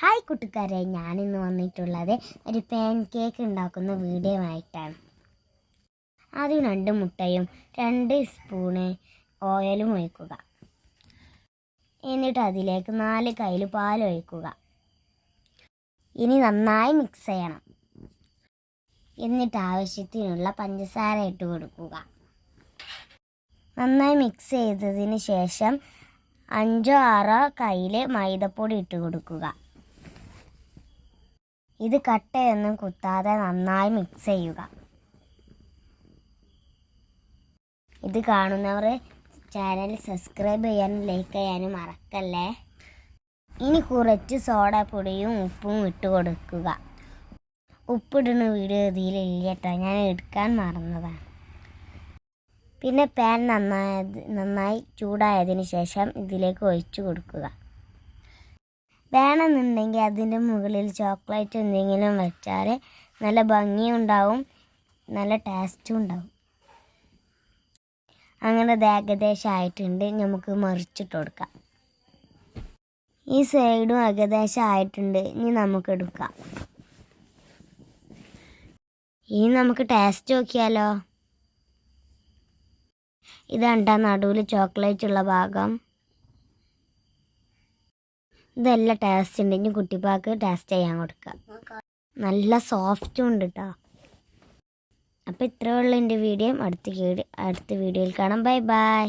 Hi കൂട്ടുകാരെ, ഞാനിന്ന് വന്നിട്ടുള്ളത് ഒരു പാൻ കേക്ക് ഉണ്ടാക്കുന്ന വീഡിയോ ആയിട്ടാണ്. ആദ്യം 2 മുട്ടയും 2 സ്പൂണ് ഓയിലും ഒഴിക്കുക. എന്നിട്ട് അതിലേക്ക് 4 കയ്യിൽ പാൽ ഒഴിക്കുക. ഇനി നന്നായി മിക്സ് ചെയ്യണം. എന്നിട്ട് ആവശ്യത്തിനുള്ള പഞ്ചസാര ഇട്ട് കൊടുക്കുക. നന്നായി മിക്സ് ചെയ്തതിന് ശേഷം 5-6 കയ്യിൽ മൈദപ്പൊടി ഇട്ട് കൊടുക്കുക. ഇത് കട്ടയൊന്നും കുത്താതെ നന്നായി മിക്സ് ചെയ്യുക. ഇത് കാണുന്നവർ ചാനൽ സബ്സ്ക്രൈബ് ചെയ്യാനും ലൈക്ക് ചെയ്യാനും മറക്കല്ലേ. ഇനി കുറച്ച് സോഡാപ്പൊടിയും ഉപ്പും ഇട്ട് കൊടുക്കുക. ഉപ്പിടുന്ന വീഡിയോ ഇതിലില്ല കേട്ടോ, ഞാൻ എടുക്കാൻ മറന്നതാണ്. പിന്നെ പാൻ നന്നായി ചൂടായതിന് ശേഷം ഇതിലേക്ക് ഒഴിച്ചു കൊടുക്കുക. വേണമെന്നുണ്ടെങ്കിൽ അതിൻ്റെ മുകളിൽ ചോക്ലേറ്റ് എന്തെങ്കിലും വെച്ചാൽ നല്ല ഭംഗിയുണ്ടാവും, നല്ല ടേസ്റ്റും ഉണ്ടാവും. അങ്ങനെ അത് ഏകദേശം ആയിട്ടുണ്ട്. നമുക്ക് മറിച്ചിട്ട് കൊടുക്കാം. ഈ സൈഡും ഏകദേശം ആയിട്ടുണ്ട്. ഇനി നമുക്ക് എടുക്കാം. ഇനി നമുക്ക് ടേസ്റ്റ് നോക്കിയാലോ. ഇതാണ്ടാ നടുവിൽ ചോക്ലേറ്റ് ഉള്ള ഭാഗം. ഇതെല്ലാം ടേസ്റ്റ് ഉണ്ട്. ഇനി കുട്ടിപ്പാക്ക് ടേസ്റ്റ് ചെയ്യാൻ കൊടുക്കുക. നല്ല സോഫ്റ്റും ഉണ്ട് കേട്ടോ. അപ്പോൾ ഇത്രയേ ഉള്ളൂ എൻ്റെ വീഡിയോ. അടുത്ത വീഡിയോയിൽ കാണാം. Bye bye.